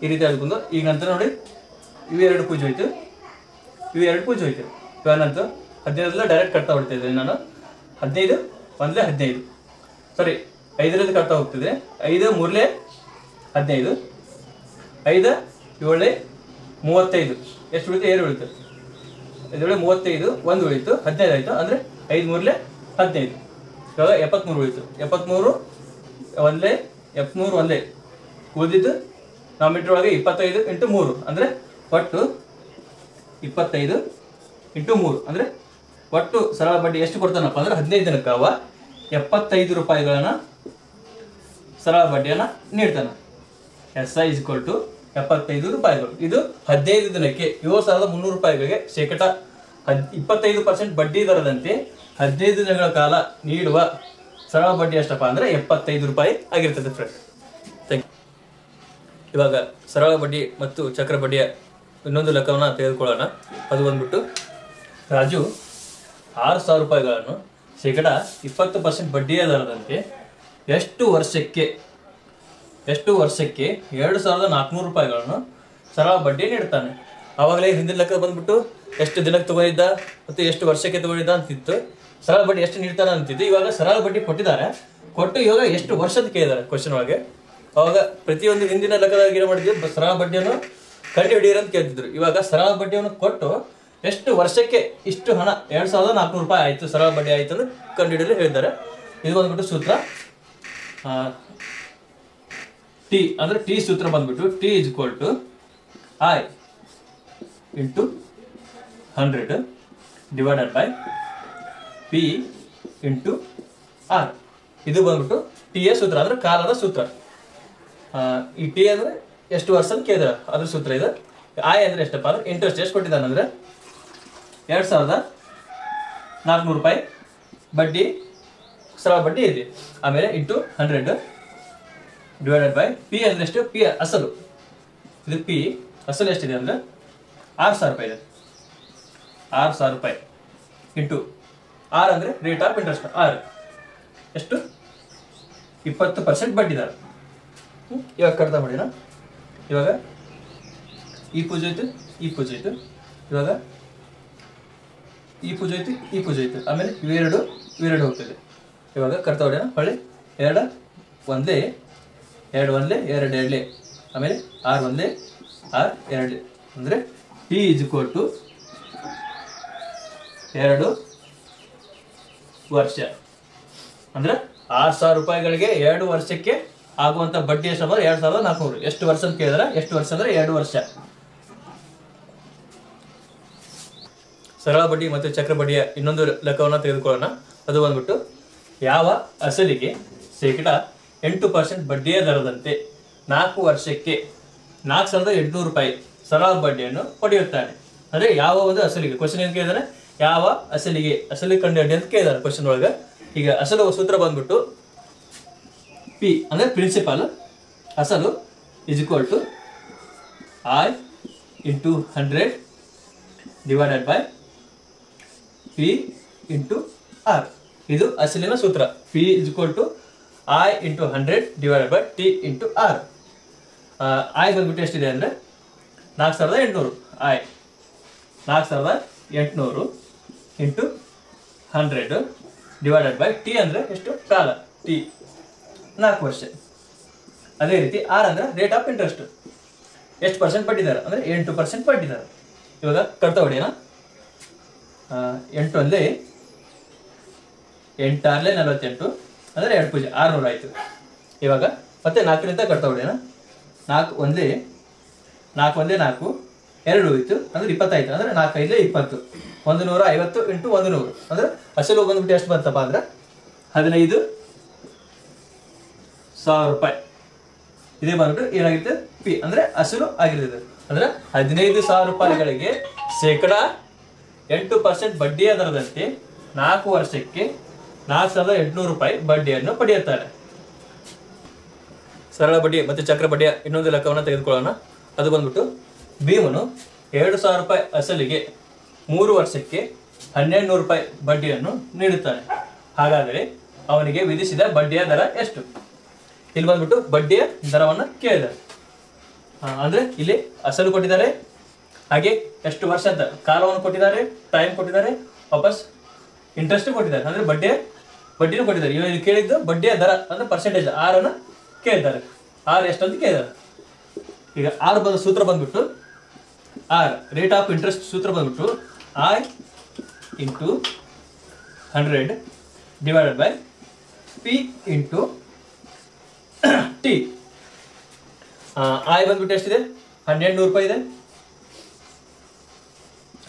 ಈ ರೀತಿ ಹಾಕೊಂಡು ಈಗ ನಂತರ ನೋಡಿ ಇವೆರಡು ಪೂಜೆ ಹೋಯ್ತು, ಇವೆರಡು ಪೂಜೆ ಹೋಯ್ತು. ಇವಾಗ ನಂತರ 15 ಡೈರೆಕ್ಟ್ ಕಟ್ತಾ ಹೊಡ್ತಾ ಇದ್ದೀನಿ ನಾನು. 15 1 15 ಸಾರಿ 5 ಕಟ್ತಾ ಹೋಗ್ತಿದ್ರೆ 5 3 15 5 7 35 ಎಷ್ಟು ಉಳಿತು? 2 ಉಳಿತು. 5 35 1 ಉಳಿತು 15 ಆಯಿತು. ಅಂದರೆ 5 3 15 ಇವಾಗ 73 ಉಳಿತು. 73 1 73 1 ಉಳಿದಿದ್ದು ನಾವು ಮೀಟ್ರ್ ಒಳಗೆ 25 ಇಂಟು 3 ಅಂದರೆ ಒಟ್ಟು 25 ಇಂಟು 3 ಅಂದರೆ ಒಟ್ಟು ಸರಳ ಬಡ್ಡಿ ಎಷ್ಟು ಕೊಡ್ತಾನಪ್ಪ ಅಂದರೆ 15 ದಿನಕ್ಕೆ ಅವ 75 ರೂಪಾಯಿಗಳನ್ನ ಸರಳ ಬಡ್ಡಿಯನ್ನು ನೀಡ್ತಾನೆ. SI = 75 ರೂಪಾಯಿಗಳು. ಇದು 15 ದಿನಕ್ಕೆ 7300 ರೂಪಾಯಿಗಳಿಗೆ ಶೇಕಡ 25% ಬಡ್ಡಿ ದರದಂತೆ 15 ದಿನಗಳ ಕಾಲ ನೀಡುವ ಸರಳ ಬಡ್ಡಿ ಎಷ್ಟಪ್ಪ ಅಂದರೆ 75 ರೂಪಾಯಿ ಆಗಿರ್ತದೆ ಫ್ರೆಂಡ್ಸ್. Thank you. ಇವಾಗ ಸರಳ ಬಡ್ಡಿ ಮತ್ತು ಚಕ್ರ ಬಡ್ಡಿಯ ಇನ್ನೊಂದು ಲೆಕ್ಕವನ್ನು ತೆಗೆದುಕೊಳ್ಳೋಣ. ಅದು ಬಂದ್ಬಿಟ್ಟು ರಾಜು 6000 ರೂಪಾಯಿಗಳನ್ನು ಶೇಕಡ 20% ಬಡ್ಡಿಯ ದರದಂತೆ ಎಷ್ಟು ವರ್ಷಕ್ಕೆ 2400 ರೂಪಾಯಿಗಳನ್ನು ಸರಳ ಬಡ್ಡಿ ನೀಡ್ತಾನೆ. ಆವಾಗಲೇ ಹಿಂದಿನ ಲೆಕ್ಕ ಬಂದ್ಬಿಟ್ಟು ಎಷ್ಟು ದಿನಕ್ಕೆ ತಗೊಂಡಿದ್ದ ಮತ್ತು ಎಷ್ಟು ವರ್ಷಕ್ಕೆ ತಗೊಂಡಿದ್ದ ಅಂತಿತ್ತು. ಸರಳ ಬಡ್ಡಿ ಎಷ್ಟು ನೀಡ್ತಾನೆ ಅಂತಿದ್ದು. ಇವಾಗ ಸರಳ ಬಡ್ಡಿ ಕೊಟ್ಟಿದ್ದಾರೆ, ಕೊಟ್ಟು ಇವಾಗ ಎಷ್ಟು ವರ್ಷದ ಕೇಳಿದ್ದಾರೆ ಕ್ವಶನ್ ಒಳಗೆ. ಅವಾಗ ಪ್ರತಿಯೊಂದು ಹಿಂದಿನ ಲೆಕ್ಕದಾಗ ಏನು ಮಾಡಿದ್ವಿ, ಸರಳ ಬಡ್ಡಿಯನ್ನು ಕಂಡು ಹಿಡಿಯಿರಿ ಅಂತ ಕೇಳ್ತಿದ್ರು. ಇವಾಗ ಸರಳ ಬಡ್ಡಿಯನ್ನು ಕೊಟ್ಟು ಎಷ್ಟು ವರ್ಷಕ್ಕೆ ಇಷ್ಟು ಹಣ 2400 ರೂಪಾಯಿ ಆಯಿತು ಸರಳ ಬಡ್ಡಿ ಆಯಿತು ಅಂತ ಕಂಡು ಹಿಡಿಯಲು ಹೇಳಿದ್ದಾರೆ. ಇದು ಬಂದ್ಬಿಟ್ಟು ಸೂತ್ರ ಟಿ ಅಂದರೆ ಟಿ ಸೂತ್ರ ಬಂದ್ಬಿಟ್ಟು T = I × 100 divided by P × R. ಇದು ಬಂದ್ಬಿಟ್ಟು ಟಿ ಯ ಸೂತ್ರ ಅಂದರೆ ಕಾಲದ ಸೂತ್ರ. ಈ ಟಿ ಅಂದರೆ ಎಷ್ಟು ವರ್ಷ ಅಂತ ಕೇಳಿದ್ರೆ ಅದ್ರ ಸೂತ್ರ ಇದೆ. I ಅಂದರೆ ಎಷ್ಟಪ್ಪ ಅಂದ್ರೆ ಇಂಟ್ರೆಸ್ಟ್ ಎಷ್ಟು ಕೊಟ್ಟಿದ್ದಾನೆ ಅಂದರೆ 2400 ರೂಪಾಯಿ ಬಡ್ಡಿ ಸರಳ ಬಡ್ಡಿ ಇದೆ. ಆಮೇಲೆ ಇಂಟು 100 ಡಿವೈಡೆಡ್ ಬೈ ಪಿ ಅಂದರೆ ಎಷ್ಟು, ಪಿ ಅಸಲು. ಇದು ಪಿ ಅಸಲು ಎಷ್ಟಿದೆ ಅಂದರೆ 6000 ರೂಪಾಯಿ ಇದೆ. 6000 ರೂಪಾಯಿ ಇಂಟು ಆರ್ ಅಂದರೆ ರೇಟ್ ಆಫ್ ಇಂಟ್ರೆಸ್ಟ್. ಆರ್ ಎಷ್ಟು 20% ಬಡ್ಡಿ ದರ. ಇವಾಗ ಕಟ್ತಾ ಮಾಡಿನ. ಇವಾಗ ಈ ಪೂಜೆ ಆಯಿತು, ಈ ಪೂಜೆ ಆಯಿತು. ಇವಾಗ ಈ ಪೂಜೆ ಆಯಿತು, ಈ ಪೂಜೆ ಆಯಿತು. ಆಮೇಲೆ ಇವೆರಡು ಹೋಗ್ತದೆ. ಇವಾಗ ಕಟ್ತಾ ಹೊಡೆಯೋಣ. ಹೊಳ್ಳಿ 2 1 2 1 2 2 ಆಮೇಲೆ 6 1 6 2 ಅಂದರೆ T = 2 ವರ್ಷ. ಅಂದರೆ 6000 ರೂಪಾಯಿಗಳಿಗೆ 2 ವರ್ಷಕ್ಕೆ ಆಗುವಂಥ ಬಡ್ಡಿ ಎಷ್ಟು ಅಂದರೆ 2400. ಎಷ್ಟು ವರ್ಷ ಅಂತ ಕೇಳಿದ್ರೆ ಎಷ್ಟು ವರ್ಷ ಅಂದರೆ 2 ವರ್ಷ. ಸರಳ ಬಡ್ಡಿ ಮತ್ತು ಚಕ್ರ ಬಡ್ಡಿಯ ಇನ್ನೊಂದು ಲೆಕ್ಕವನ್ನು ತೆಗೆದುಕೊಳ್ಳೋಣ. ಅದು ಬಂದ್ಬಿಟ್ಟು ಯಾವ ಅಸಲಿಗೆ ಶೇಕಡ 8% ಬಡ್ಡಿಯ ದರದಂತೆ 4 ವರ್ಷಕ್ಕೆ 4800 ರೂಪಾಯಿ ಸರಳ ಬಡ್ಡಿಯನ್ನು ಪಡೆಯುತ್ತಾನೆ. ಅಂದರೆ ಯಾವ ಒಂದು ಅಸಲಿಗೆ ಕ್ವಶನ್ ಏನು ಕೇಳಿದಾರೆ, ಯಾವ ಅಸಲಿಗೆ ಕಂಡು ಹಿಡಿ ಅಂತ ಕೇಳಿದಾರೆ ಕ್ವಶನ್ ಒಳಗೆ. ಈಗ ಅಸಲು ಸೂತ್ರ ಬಂದ್ಬಿಟ್ಟು ಪಿ ಅಂದರೆ ಪ್ರಿನ್ಸಿಪಾಲ್ ಅಸಲು = I × 100 divided by P × R. ಇದು ಅಸಲಿನ ಸೂತ್ರ. P = I × 100 divided by T × R. I ಬಂದ್ಬಿಟ್ಟು ಎಷ್ಟಿದೆ ಅಂದರೆ 4800. I 4800 into 100 divided by T ಅಂದರೆ ಎಷ್ಟು ಕಾಲ, T 4 ವರ್ಷ. ಅದೇ ರೀತಿ R ಅಂದರೆ ರೇಟ್ ಆಫ್ ಇಂಟ್ರೆಸ್ಟ್. ಎಷ್ಟು ಪರ್ಸೆಂಟ್ ಬಡ್ಡಿದ್ದಾರೆ ಅಂದರೆ 8% ಬಡ್ಡಿದ್ದಾರೆ. ಇವಾಗ ಕಟ್ತಾ ಹೊಡೆಯೋಣ. 8 1 8 6 48 ಅಂದರೆ 2 ಪೂಜೆ 600 ಆಯಿತು. ಇವಾಗ ಮತ್ತೆ 4ರಿಂದ ಕಟ್ತಾ ಹೊಡೆಯೋಣ. 4 ಒಂದೇ 4 ಒಂದೇ 4 2 ಹೋಯ್ತು ಅಂದ್ರೆ 20 ಆಯ್ತು ಅಂದ್ರೆ 4 5 20 150 ಇಂಟು 100 ಅಂದ್ರೆ ಅಸಲು ಬಂದ್ಬಿಟ್ಟು ಎಷ್ಟು ಬಂತಪ್ಪ ಅಂದ್ರೆ 15,000 ರೂಪಾಯಿ. ಇದೇ ಬಂದ್ಬಿಟ್ಟು ಏನಾಗಿರುತ್ತೆ ಪಿ ಅಂದ್ರೆ ಅಸಲು ಆಗಿರ್ತದೆ. ಅಂದ್ರೆ 15,000 ರೂಪಾಯಿಗಳಿಗೆ 8% ಬಡ್ಡಿಯ ದರದಂತೆ 4 ವರ್ಷಕ್ಕೆ 4,800 ರೂಪಾಯಿ ಬಡ್ಡಿಯನ್ನು ಪಡೆಯುತ್ತಾರೆ. ಸರಳ ಬಡ್ಡಿ ಮತ್ತೆ ಚಕ್ರ ಬಡ್ಡಿಯ ಇನ್ನೊಂದು ಲೆಕ್ಕವನ್ನು ತೆಗೆದುಕೊಳ್ಳೋಣ. ಅದು ಬಂದ್ಬಿಟ್ಟು ಭೀಮನು 2,000 ರೂಪಾಯಿ ಅಸಲಿಗೆ 3 ವರ್ಷಕ್ಕೆ 1,200 ರೂಪಾಯಿ ಬಡ್ಡಿಯನ್ನು ನೀಡುತ್ತಾನೆ. ಹಾಗಾದರೆ ಅವನಿಗೆ ವಿಧಿಸಿದ ಬಡ್ಡಿಯ ದರ ಎಷ್ಟು? ಇಲ್ಲಿ ಬಂದ್ಬಿಟ್ಟು ಬಡ್ಡಿಯ ದರವನ್ನು ಕೇಳಿದ್ದಾರೆ. ಅಂದ್ರೆ ಇಲ್ಲಿ ಅಸಲು ಕೊಟ್ಟಿದ್ದಾರೆ, ಹಾಗೆ ಎಷ್ಟು ವರ್ಷ ಅಂತ ಕಾಲವನ್ನು ಕೊಟ್ಟಿದ್ದಾರೆ, ಟೈಮ್ ಕೊಟ್ಟಿದ್ದಾರೆ, ವಾಪಸ್ ಇಂಟ್ರೆಸ್ಟ್ ಕೊಟ್ಟಿದ್ದಾರೆ, ಅಂದ್ರೆ ಬಡ್ಡಿನೂ ಕೊಟ್ಟಿದ್ದಾರೆ. ಇವಾಗ ಕೇಳಿದ್ದು ಬಡ್ಡಿಯ ದರ ಅಂದ್ರೆ ಪರ್ಸೆಂಟೇಜ್ ಆರನ್ನು ಕೇಳಿದ್ದಾರೆ. ಆರ್ ಎಷ್ಟು ಅಂತ ಕೇಳಿದ್ದಾರೆ. ಈಗ ಆರ್ ಬಂದ ಸೂತ್ರ ಬಂದ್ಬಿಟ್ಟು ಆರ್ ರೇಟ್ ಆಫ್ ಇಂಟ್ರೆಸ್ಟ್ ಸೂತ್ರ ಬಂದ್ಬಿಟ್ಟು I into 100 divided by P into T. I ಬಂದ್ಬಿಟ್ಟು ಎಷ್ಟಿದೆ? 1,200 ರೂಪಾಯಿ ಇದೆ.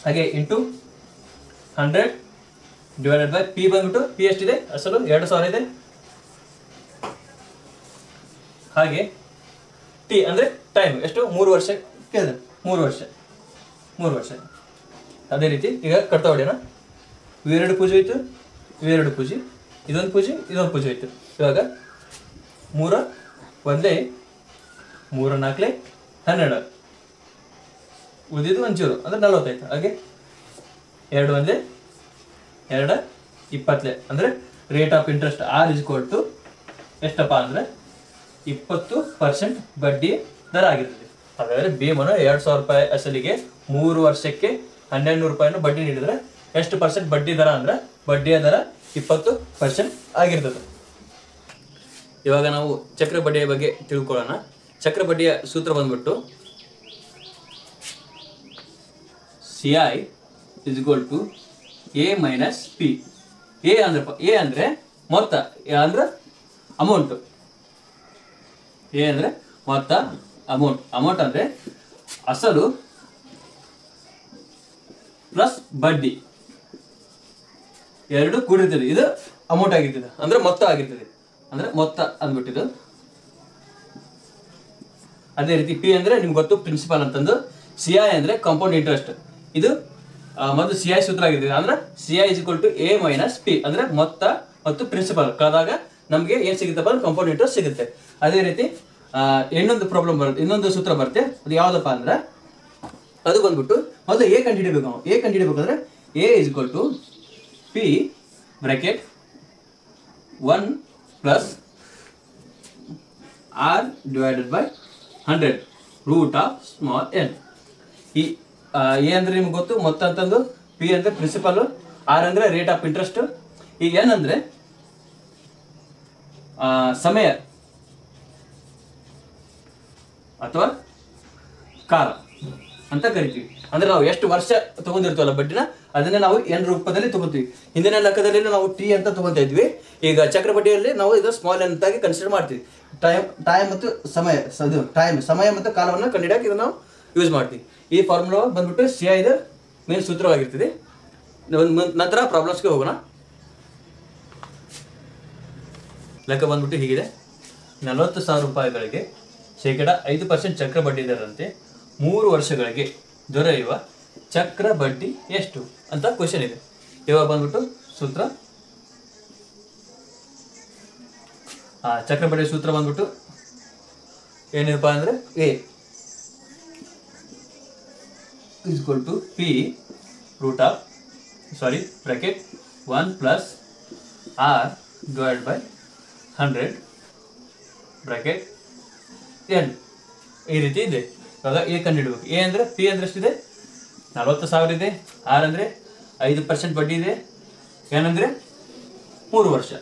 ಹಾಗೆ ಇಂಟು 100 ಡಿವೈಡೆಡ್ ಬೈ ಪಿ ಬಂದ್ಬಿಟ್ಟು ಪಿ ಎಷ್ಟಿದೆ? ಅಸಲು 2,000 ಇದೆ. ಹಾಗೆ ಟಿ ಅಂದ್ರೆ ಟೈಮ್ ಎಷ್ಟು? 3 ವರ್ಷ ಕೇಳಿದೆ. 3 ವರ್ಷ. ಅದೇ ರೀತಿ ಈಗ ಕಟ್ತಾ ಹೊಡೆಯೋಣ. ಇವೆರಡು ಪೂಜೆ ಹೋಯ್ತು, ಇವೆರಡು ಪೂಜೆ, ಇದೊಂದು ಪೂಜೆ ಹೋಯ್ತು. ಇವಾಗ 3 ಒಂದೇ 3 4 12 ಉಳಿದಿದ್ದು 1 0 ಅಂದ್ರೆ 40 ಆಯ್ತು. ಹಾಗೆ 2 ಒಂದೇ 2 20 ಅಂದ್ರೆ rate of interest are is equal to ಎಷ್ಟಪ್ಪ ಅಂದ್ರೆ 20% ಬಡ್ಡಿ ದರ ಆಗಿರ್ತದೆ. ಹಾಗಾದ್ರೆ ಭೀಮನು 2,000 ರೂಪಾಯಿ ಅಸಲಿಗೆ 3 ವರ್ಷಕ್ಕೆ 1,200 ರೂಪಾಯಿನ ಬಡ್ಡಿ ನೀಡಿದ್ರೆ ಎಷ್ಟು ಪರ್ಸೆಂಟ್ ಬಡ್ಡಿ ದರ ಅಂದ್ರೆ ಬಡ್ಡಿಯ ದರ 20% ಆಗಿರ್ತದೆ. ಇವಾಗ ನಾವು ಚಕ್ರ ಬಡ್ಡಿಯ ಬಗ್ಗೆ ತಿಳ್ಕೊಳ್ಳೋಣ. ಚಕ್ರ ಬಡ್ಡಿಯ ಸೂತ್ರ ಬಂದ್ಬಿಟ್ಟು CI is equal to A minus P. A ಅಂದ್ರೆ ಮೊತ್ತ, ಅಂದ್ರೆ ಅಮೌಂಟ್. ಎ ಅಂದ್ರೆ ಮೊತ್ತ, ಅಮೌಂಟ್ ಅಂದ್ರೆ ಅಸಲು ಪ್ಲಸ್ ಬಡ್ಡಿ ಎರಡು ಕೂಡಿರ್ತದೆ. ಇದು ಅಮೌಂಟ್ ಆಗಿರ್ತದೆ ಅಂದ್ರೆ ಮೊತ್ತ ಆಗಿರ್ತದೆ, ಅಂದ್ರೆ ಮೊತ್ತ ಅಂದ್ಬಿಟ್ಟಿದ್ದು. ಅದೇ ರೀತಿ ಪಿ ಅಂದ್ರೆ ನಿಮ್ಗೆ ಗೊತ್ತು ಪ್ರಿನ್ಸಿಪಲ್ ಅಂತಂದು. CI ಅಂದ್ರೆ ಕಾಂಪೌಂಡ್ ಇಂಟ್ರೆಸ್ಟ್. ಇದು ಮೊದಲು CI ಸೂತ್ರ ಆಗಿರ್ತದೆ. ಅಂದ್ರೆ CI is equal to A minus P ಅಂದ್ರೆ ಮೊತ್ತ ಮತ್ತು ಪ್ರಿನ್ಸಿಪಲ್ ಕಳೆದಾಗ ನಮ್ಗೆ ಏನ್ ಸಿಗುತ್ತಪ್ಪ ಅಂದ್ರೆ ಕಾಂಪೌಂಡ್ ಇಂಟ್ರೆಸ್ಟ್ ಸಿಗುತ್ತೆ. ಅದೇ ರೀತಿ ಇನ್ನೊಂದು ಪ್ರಾಬ್ಲಮ್ ಬರುತ್ತೆ, ಇನ್ನೊಂದು ಸೂತ್ರ ಬರುತ್ತೆ. ಅದು ಯಾವ್ದಪ್ಪ ಅಂದ್ರೆ ಅದು ಬಂದ್ಬಿಟ್ಟು ಮೊದಲು ಎ ಕಂಡುಹಿಡಿಬೇಕು. ನಾವು ಎ ಕಂಡುಹಿಡಿಬೇಕಂದ್ರೆ A is equal to P bracket 1 plus R divided by 100 root of small n. ಈ ಎ ಅಂದ್ರೆ ನಿಮ್ಗೆ ಗೊತ್ತು ಮೊತ್ತ ಅಂತಂದು, ಪಿ ಅಂದ್ರೆ ಪ್ರಿನ್ಸಿಪಲ್, ಆರ್ ಅಂದ್ರೆ ರೇಟ್ ಆಫ್ ಇಂಟ್ರೆಸ್ಟ್, ಈ ಎನ್ ಅಂದ್ರೆ ಸಮಯ ಅಥವಾ ಕಾಲ ಅಂತ ಕರಿತೀವಿ. ಅಂದ್ರೆ ನಾವು ಎಷ್ಟು ವರ್ಷ ತಗೊಂಡಿರ್ತೀವಲ್ಲ ಬಡ್ಡಿನ, ಅದನ್ನೇ ನಾವು ಎನ್ ರೂಪದಲ್ಲಿ ತಗೋತೀವಿ. ಹಿಂದಿನ ಲೆಕ್ಕದಲ್ಲಿ ನಾವು ಟಿ ಅಂತ ತಗೊಂತಾ ಇದ್ವಿ. ಈಗ ಚಕ್ರ ಬಡ್ಡಿಯಲ್ಲಿ ನಾವು ಇದು ಸ್ಮಾಲ್ ಎನ್ ಅಂತಾಗಿ ಕನ್ಸಿಡರ್ ಮಾಡ್ತೀವಿ. ಟೈಮ್ ಮತ್ತು ಸಮಯ ಮತ್ತು ಕಾಲವನ್ನು ಕಂಡುಹಿಡಿಯಕ್ಕೆ ಇದನ್ನು ನಾವು ಯೂಸ್ ಮಾಡ್ತೀವಿ. ಈ ಫಾರ್ಮುಲಾ ಬಂದ್ಬಿಟ್ಟು CI ದ ಮೇನ್ ಸೂತ್ರವಾಗಿರ್ತದೆ. ನಂತರ ಪ್ರಾಬ್ಲಮ್ಸ್ಗೆ ಹೋಗೋಣ. ಲೆಕ್ಕ ಬಂದ್ಬಿಟ್ಟು ಹೀಗಿದೆ. 40,000 ರೂಪಾಯಿಗಳಿಗೆ 5% ಚಕ್ರ ಬಡ್ಡಿ ದರದಂತೆ 3 ವರ್ಷಗಳಿಗೆ ದೊರೆಯುವ ಚಕ್ರ ಬಡ್ಡಿ ಎಷ್ಟು ಅಂತ ಕ್ವಶನ್ ಇದೆ. ಇವಾಗ ಬಂದ್ಬಿಟ್ಟು ಸೂತ್ರ, ಚಕ್ರ ಬಡ್ಡಿ ಸೂತ್ರ ಬಂದ್ಬಿಟ್ಟು ಏನಿರಪ್ಪ ಅಂದ್ರೆ A is equal to P root of bracket 1 plus R divided by 100 bracket n. ಈ ರೀತಿ ಇದೆ. ಇವಾಗ ಎ ಕಂಡುಹಿಡಬೇಕು. ಎ ಅಂದ್ರೆ ಪಿ ಅಂದ್ರೆ ಎಷ್ಟಿದೆ? 40,000 ಇದೆ. ಆರ್ ಅಂದ್ರೆ 5% ಬಡ್ಡಿ ಇದೆ. ಎನ್ ಅಂದ್ರೆ 3 ವರ್ಷ.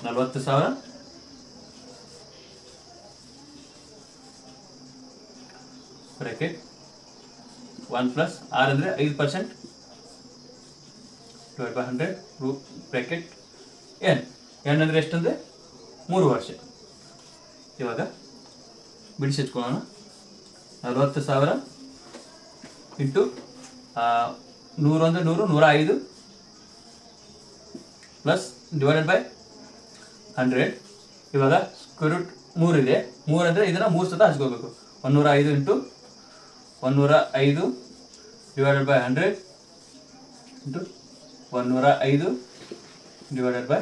40,000 ಬ್ರಾಕೆಟ್ 1 ಪ್ಲಸ್ ಆರ್ ಅಂದ್ರೆ 5% divide by 100 bracket N. N ಅಂದ್ರೆ ಎಷ್ಟಂದ್ರೆ 3 ವರ್ಷ. ಇವಾಗ ಬಿಡಿಸಿ ಹಚ್ಕೊಳ್ಳೋಣ. 40,000 ಇಂಟು 100 ಅಂದರೆ 100, 105 ಪ್ಲಸ್ ಡಿವೈಡೆಡ್ ಬೈ 100. ಇವಾಗ ಸ್ಕ್ವೇರ್ ರೂಟ್ 3 ಇದೆ. 3 ಅಂದರೆ ಇದನ್ನು 3 ಸತ ಹಚ್ಕೋಬೇಕು. 105 into 105 divided by 100 into 105 divided by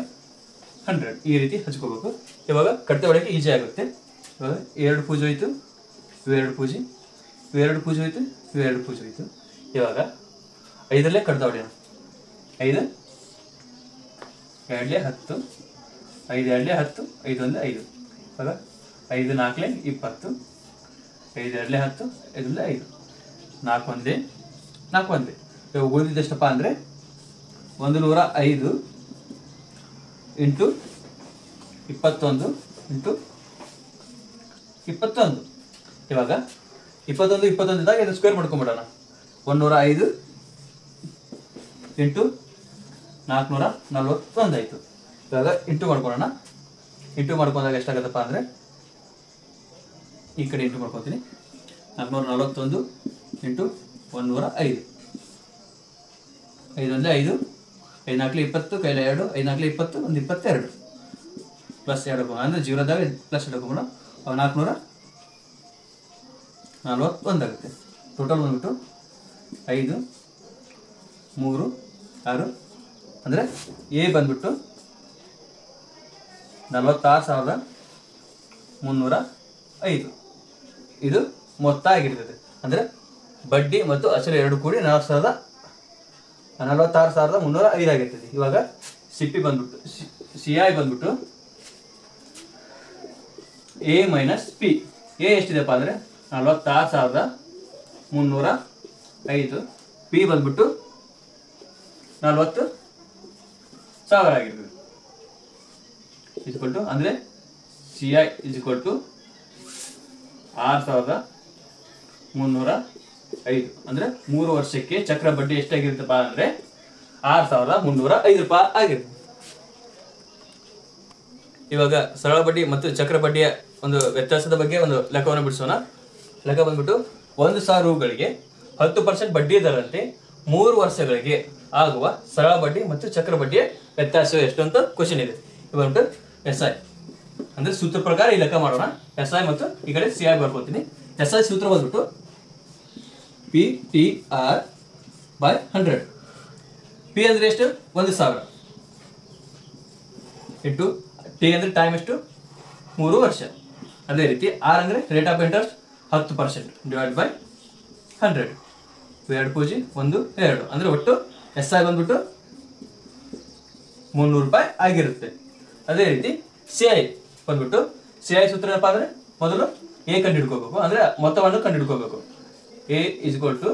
100 ಈ ರೀತಿ ಹಚ್ಕೋಬೇಕು. ಇವಾಗ ಕಡಿತ ಹೊಡೆಯೋಕ್ಕೆ ಈಸಿ ಆಗುತ್ತೆ. ಇವಾಗ 2 ಪೂಜೆ ಹೋಯಿತು, ಇವೆರಡು ಪೂಜೆ, ಇವೆರಡು ಪೂಜೆ ಹೋಯಿತು, ಇವೆರಡು ಪೂಜೆ ಹೋಯಿತು. ಇವಾಗ 5ರಲ್ಲೇ ಕಡಿತ ಹೊಡೆಯೋಣ. 5 2 10, 5 2 10, 5 1 5. ಇವಾಗ 5 4 20, 5 2 10, 5 1 5, 4 1 4 1. ಇವಾಗ ಉಳಿದಿದ್ದೆಷ್ಟಪ್ಪ ಅಂದರೆ 105 ಇಂಟು 21 ಇಂಟು 21. ಇವಾಗ 21 ಇದ್ದಾಗ ಇದು ಸ್ಕ್ವೇರ್ ಮಾಡ್ಕೊಂಬಿಡೋಣ. 105 ಇಂಟು 441 ಆಯಿತು. ಇವಾಗ ಇಂಟು ಮಾಡ್ಕೊಳ್ಳೋಣ. ಇಂಟು ಮಾಡ್ಕೊಂಡಾಗ ಎಷ್ಟಾಗುತ್ತಪ್ಪ ಅಂದರೆ ಈ ಕಡೆ ಇಂಟು ಮಾಡ್ಕೊತೀನಿ. 441 ಇಂಟು 105, 5 1 5, 5 4 20, ಕೈಲ 2, 5 4 20, 1 22 ಪ್ಲಸ್ 2 ಅಂದರೆ ಜೀರೋದಾಗ ಪ್ಲಸ್ 2 ಹಾಕೋಣ. 441 ಆಗುತ್ತೆ. ಟೋಟಲ್ ಬಂದ್ಬಿಟ್ಟು 5 3 6 ಅಂದರೆ ಎ ಬಂದ್ಬಿಟ್ಟು 46,305 ಇದು ಮೊತ್ತ ಆಗಿರ್ತದೆ. ಅಂದರೆ ಬಡ್ಡಿ ಮತ್ತು ಅಸಲು ಎರಡು ಕೂಡಿ 46,305 ಆಗಿರ್ತದೆ. ಇವಾಗ ಸಿಪಿ ಬಂದ್ಬಿಟ್ಟು CI ಬಂದ್ಬಿಟ್ಟು ಎ ಮೈನಸ್ ಪಿ. ಎ ಎಷ್ಟಿದೆಪ್ಪ ಅಂದರೆ 46,305, ಪಿ ಬಂದ್ಬಿಟ್ಟು 40,000 ಆಗಿರ್ತದೆ. ಇಸ್ಕೊಲ್ಟು ಅಂದರೆ CI ಇಸ್ಕೊಲ್ಟು 6,305 ಅಂದರೆ 3 ವರ್ಷಕ್ಕೆ ಚಕ್ರ ಬಡ್ಡಿ ಎಷ್ಟಾಗಿರುತ್ತಪ್ಪ ಅಂದರೆ 6,305 ರೂಪಾಯಿ ಆಗಿರುತ್ತೆ. ಇವಾಗ ಸರಳ ಬಡ್ಡಿ ಮತ್ತು ಚಕ್ರ ಬಡ್ಡಿಯ ಒಂದು ವ್ಯತ್ಯಾಸದ ಬಗ್ಗೆ ಒಂದು ಲೆಕ್ಕವನ್ನು ಬಿಡಿಸೋಣ. ಲೆಕ್ಕ ಬಂದ್ಬಿಟ್ಟು 1,000 ರೂಗಳಿಗೆ 10% ಬಡ್ಡಿ ದರಂತೆ 3 ವರ್ಷಗಳಿಗೆ ಆಗುವ ಸರಳ ಬಡ್ಡಿ ಮತ್ತು ಚಕ್ರ ಬಡ್ಡಿಯ ವ್ಯತ್ಯಾಸ ಎಷ್ಟು ಅಂತ ಕ್ವಶನ್ ಇದೆ. ಇದು ಬಂದ್ಬಿಟ್ಟು SI ಅಂದರೆ ಸೂತ್ರ ಪ್ರಕಾರ ಈ ಲೆಕ್ಕ ಮಾಡೋಣ. SI ಮತ್ತು ಈ ಕಡೆ CI ಬರ್ಕೊತೀನಿ. SI ಸೂತ್ರ ಬಂದ್ಬಿಟ್ಟು PTR/100. P ಅಂದರೆ ಎಷ್ಟು? 1,000 ಇಂಟು T ಅಂದರೆ ಟೈಮ್ ಎಷ್ಟು? 3 ವರ್ಷ. ಅದೇ ರೀತಿ R ಅಂದರೆ rate of interest 10% divide by 100. 2 ಪೂಜಿ 1 2 ಅಂದರೆ ಒಟ್ಟು SI ಬಂದ್ಬಿಟ್ಟು 300 ರೂಪಾಯಿ ಆಗಿರುತ್ತೆ. ಅದೇ ರೀತಿ CI ಬಂದ್ಬಿಟ್ಟು CI ಸೂತ್ರ ಏನಪ್ಪ ಅಂದರೆ ಮೊದಲು ಎ ಕಂಡು ಹಿಡ್ಕೋಬೇಕು, ಅಂದರೆ ಮೊತ್ತವನ್ನು ಕಂಡು ಹಿಡ್ಕೋಬೇಕು. A is equal to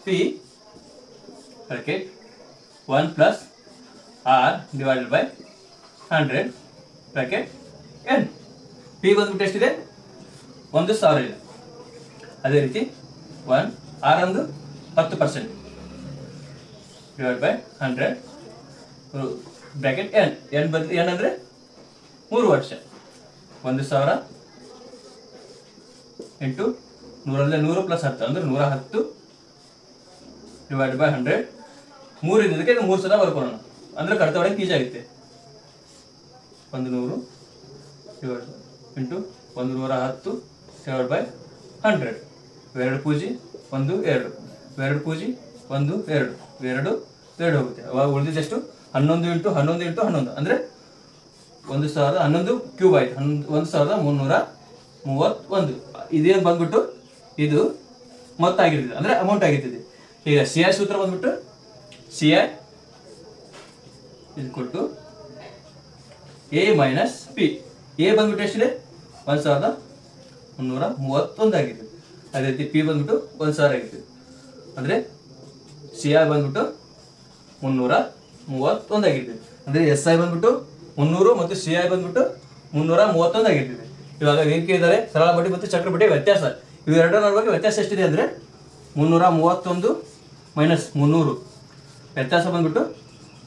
P bracket 1 plus R divided by 100 bracket N. P ಬಂದ್ಬಿಟ್ಟು ಎಷ್ಟಿದೆ? 1,000 ಇದೆ. ಅದೇ ರೀತಿ 1 ಆರ್ ಒಂದು 10% divide by 100 bracket N. N ಬಂದು ಎನ್ ಅಂದರೆ 3 ವರ್ಷ. 1,000 ಇಂಟು 100 100 ಪ್ಲಸ್ 10 ಅಂದರೆ 110 ಡಿವೈಡ್ ಬೈ 100. 3 ಇದಕ್ಕೆ 3 ಸಲ ಬರ್ಕೊಳ್ಳೋಣ ಅಂದರೆ ಕಡಿತ ಹೊಡೆಯಕ್ಕೆ ಈಜಿ ಆಗುತ್ತೆ. 100 ಡಿವೈಡ್ ಇಂಟು 110 ಡಿವೈಡ್ ಬೈ 100. 2 ಪೂಜಿ 1 2, 2 ಪೂಜಿ 1 2, 2 2 ಹೋಗುತ್ತೆ. ಅವಾಗ ಉಳಿದಿದ್ದೆಷ್ಟು? 11 ಇಂಟು 11 ಇಂಟು 11 ಅಂದರೆ 1,011 ಕ್ಯೂಬ್ ಆಯಿತು. 1,331. ಇದೇನು ಬಂದ್ಬಿಟ್ಟು ಇದು ಮೊತ್ತ ಆಗಿರ್ತದೆ, ಅಂದರೆ ಅಮೌಂಟ್ ಆಗಿರ್ತದೆ. ಈಗ CI ಸೂತ್ರ ಬಂದ್ಬಿಟ್ಟು CI ಇಸ್ಕೊಟ್ಟು ಎ ಮೈನಸ್ ಪಿ. ಎ ಬಂದ್ಬಿಟ್ಟು ಎಷ್ಟಿದೆ? 1,331 ಆಗಿರ್ತದೆ. ಅದೇ ರೀತಿ ಪಿ ಬಂದ್ಬಿಟ್ಟು 1,000 ಆಗಿರ್ತದೆ. ಅಂದರೆ CI ಬಂದ್ಬಿಟ್ಟು 331 ಆಗಿರ್ತದೆ. ಅಂದರೆ SI ಬಂದ್ಬಿಟ್ಟು 300 ಮತ್ತು CI ಬಂದ್ಬಿಟ್ಟು 331 ಆಗಿರ್ತದೆ. ಇವಾಗ ಏನು ಕೇಳಿದ್ದಾರೆ? ಸರಳ ಬಡ್ಡಿ ಮತ್ತು ಚಕ್ರ ಬಡ್ಡಿ ವ್ಯತ್ಯಾಸ. ಇವೆರಡರ ನಡುವೆ ವ್ಯತ್ಯಾಸ ಎಷ್ಟಿದೆ ಅಂದರೆ 331 ಮೈನಸ್ 300 ವ್ಯತ್ಯಾಸ ಬಂದ್ಬಿಟ್ಟು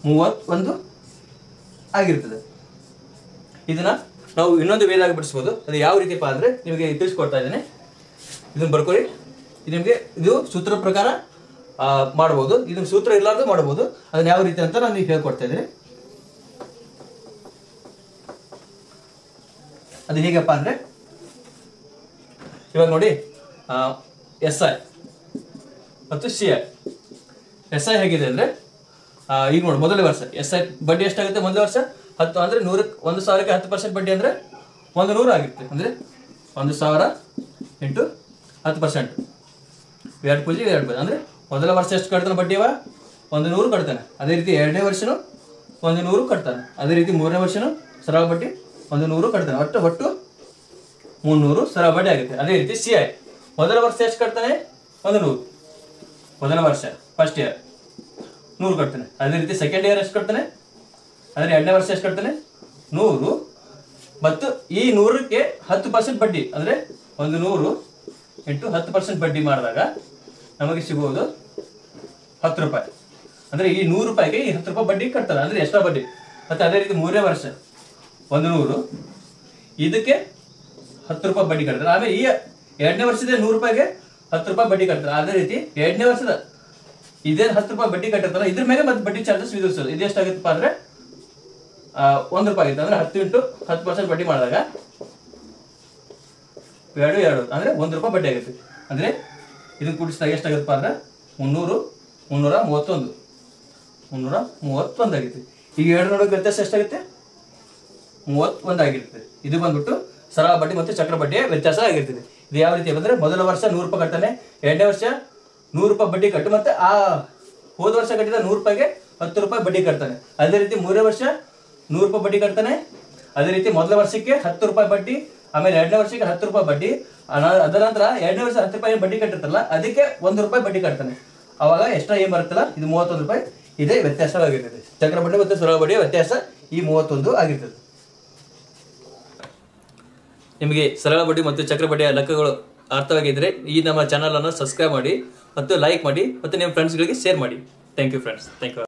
31 ಆಗಿರ್ತದೆ. ಇದನ್ನ ನಾವು ಇನ್ನೊಂದು ವೇದಾಗ ಬಿಡಿಸ್ಬೋದು. ಅದು ಯಾವ ರೀತಿಪ್ಪ ಅಂದರೆ ನಿಮಗೆ ತಿಳಿಸ್ಕೊಡ್ತಾ ಇದ್ದೇನೆ. ಇದನ್ನು ಬರ್ಕೊಳ್ಳಿ. ಇದು ನಿಮಗೆ ಇದು ಸೂತ್ರ ಪ್ರಕಾರ ಮಾಡ್ಬೋದು, ಇದನ್ನು ಸೂತ್ರ ಇರಲಾರ್ದು ಮಾಡ್ಬೋದು. ಅದನ್ನ ಯಾವ ರೀತಿ ಅಂತ ನಾನು ಈಗ ಹೇಳ್ಕೊಡ್ತಾ ಇದ್ದೀನಿ. ಅದು ಹೇಗಪ್ಪ ಅಂದರೆ ಇವಾಗ ನೋಡಿ SI ಮತ್ತು CI. SI ಹೇಗಿದೆ ಅಂದರೆ ಈಗ ನೋಡಿ ಮೊದಲನೇ ವರ್ಷ SI ಬಡ್ಡಿ ಎಷ್ಟಾಗುತ್ತೆ ಮೊದಲನೇ ವರ್ಷ 10 ಅಂದರೆ 100ಕ್ಕೆ 1,000ಕ್ಕೆ 10% ಬಡ್ಡಿ ಅಂದರೆ 100 ಆಗಿರುತ್ತೆ. ಅಂದರೆ 1,000 ಇಂಟು 10%. 2 ಪೂಜೆ 2 ಪೂಜೆ ಅಂದರೆ ಮೊದಲ ವರ್ಷ ಎಷ್ಟು ಕಟ್ತಾನೆ ಬಡ್ಡಿವ 100 ಕಟ್ತಾನೆ. ಅದೇ ರೀತಿ ಎರಡನೇ ವರ್ಷನೂ 100 ಕಟ್ತಾನೆ. ಅದೇ ರೀತಿ ಮೂರನೇ ವರ್ಷನೂ ಸರಳ ಬಡ್ಡಿ 100 ಕಟ್ತಾನೆ. ಒಟ್ಟು 300 ಸರಳ ಬಡ್ಡಿ ಆಗುತ್ತೆ. ಅದೇ ರೀತಿ CI ಮೊದಲ ವರ್ಷ ಎಷ್ಟು ಕಟ್ತಾನೆ 100 ಮೊದಲ ವರ್ಷ ಫಸ್ಟ್ ಇಯರ್ 100 ಕಟ್ತಾನೆ. ಅದೇ ರೀತಿ ಸೆಕೆಂಡ್ ಇಯರ್ ಎಷ್ಟು ಕಟ್ತಾನೆ, ಅಂದರೆ ಎರಡನೇ ವರ್ಷ ಎಷ್ಟು ಕಟ್ತಾನೆ 100 ಮತ್ತು ಈ 100ಕ್ಕೆ 10% ಬಡ್ಡಿ ಅಂದರೆ 100 ಇಂಟು 10% ಬಡ್ಡಿ ಮಾಡಿದಾಗ ನಮಗೆ ಸಿಗುವುದು 10 ರೂಪಾಯಿ. ಅಂದರೆ ಈ 100 ರೂಪಾಯಿಗೆ ಈ 10 ರೂಪಾಯಿ ಬಡ್ಡಿ ಕಟ್ತಾರೆ, ಅಂದರೆ ಎಕ್ಸ್ಟ್ರಾ ಬಡ್ಡಿ. ಮತ್ತು ಅದೇ ರೀತಿ ಮೂರನೇ ವರ್ಷ 100 ಇದಕ್ಕೆ 10 ರೂಪಾಯಿ ಬಡ್ಡಿ ಕಟ್ತಾರೆ. ಆಮೇಲೆ ಈ ಎರಡನೇ ವರ್ಷದ 100 ರೂಪಾಯಿಗೆ 10 ರೂಪಾಯಿ ಬಡ್ಡಿ ಕಟ್ತಾರೆ. ಅದೇ ರೀತಿ ಎರಡನೇ ವರ್ಷದ ಇದೇನು 10 ರೂಪಾಯಿ ಬಡ್ಡಿ ಕಟ್ಟಿರ್ತಾರ ಇದ್ರ ಮೇಲೆ ಮತ್ತೆ ಬಡ್ಡಿ ಚಾರ್ಜಸ್ ವಿಧಿಸೋದು. ಇದು ಎಷ್ಟಾಗುತ್ತಪ್ಪ ಅಂದರೆ 1 ರೂಪಾಯಿ ಆಗುತ್ತೆ. ಅಂದರೆ 10 ಇಂಟು 10% ಬಡ್ಡಿ ಮಾಡಿದಾಗ 2 ಅಂದರೆ 1 ರೂಪಾಯಿ ಬಡ್ಡಿ ಆಗುತ್ತೆ. ಅಂದರೆ ಇದನ್ನು ಕೂಡಿಸಿದಾಗ ಎಷ್ಟಾಗುತ್ತಪ್ಪ ಅಂದರೆ 331 ಆಗುತ್ತೆ. ಈಗ 2 ನಡುವೆ ವ್ಯತ್ಯಾಸ ಎಷ್ಟಾಗುತ್ತೆ 31 ಆಗಿರ್ತದೆ. ಇದು ಬಂದ್ಬಿಟ್ಟು ಸರಳ ಬಡ್ಡಿ ಮತ್ತು ಚಕ್ರ ಬಡ್ಡಿಯ ವ್ಯತ್ಯಾಸ ಆಗಿರ್ತದೆ. ಇದು ಯಾವ ರೀತಿ ಅಂದರೆ ಮೊದಲ ವರ್ಷ 100 ರೂಪಾಯಿ ಕಟ್ತಾನೆ, ಎರಡನೇ ವರ್ಷ 100 ರೂಪಾಯಿ ಬಡ್ಡಿ ಕಟ್ಟು, ಮತ್ತೆ ಆ ಹೋದ ವರ್ಷ ಕಟ್ಟಿದ 100 ರೂಪಾಯಿಗೆ 10 ರೂಪಾಯಿ ಬಡ್ಡಿ ಕಟ್ತಾನೆ. ಅದೇ ರೀತಿ ಮೂರನೇ ವರ್ಷ 100 ರೂಪಾಯಿ ಬಡ್ಡಿ ಕಟ್ತಾನೆ. ಅದೇ ರೀತಿ ಮೊದಲ ವರ್ಷಕ್ಕೆ 10 ರೂಪಾಯಿ ಬಡ್ಡಿ, ಆಮೇಲೆ ಎರಡನೇ ವರ್ಷಕ್ಕೆ 10 ರೂಪಾಯಿ ಬಡ್ಡಿ, ಅದರ ನಂತರ ಎರಡನೇ ವರ್ಷ 10 ರೂಪಾಯಿ ಬಡ್ಡಿ ಕಟ್ಟಿರ್ತಲ್ಲ ಅದಕ್ಕೆ 1 ರೂಪಾಯಿ ಬಡ್ಡಿ ಕಟ್ತಾನೆ. ಅವಾಗ ಎಕ್ಸ್ಟ್ರಾ ಏನು ಬರುತ್ತಲ್ಲ ಇದು 31 ರೂಪಾಯಿ. ಇದೇ ವ್ಯತ್ಯಾಸವಾಗಿರ್ತದೆ. ಚಕ್ರ ಬಡ್ಡಿ ಮತ್ತು ಸರಳ ಬಡ್ಡಿಯ ವ್ಯತ್ಯಾಸ ಈ 31 ಆಗಿರ್ತದೆ. ನಿಮಗೆ ಸರಳ ಬಡ್ಡಿ ಮತ್ತು ಚಕ್ರ ಬಡ್ಡಿಯ ಲೆಕ್ಕಗಳು ಅರ್ಥವಾಗಿದ್ದರೆ ಈ ನಮ್ಮ ಚಾನಲನ್ನು ಸಬ್ಸ್ಕ್ರೈಬ್ ಮಾಡಿ ಮತ್ತು ಲೈಕ್ ಮಾಡಿ ಮತ್ತು ನಿಮ್ಮ ಫ್ರೆಂಡ್ಸ್ಗಳಿಗೆ ಶೇರ್ ಮಾಡಿ. Thank you friends. Thank you.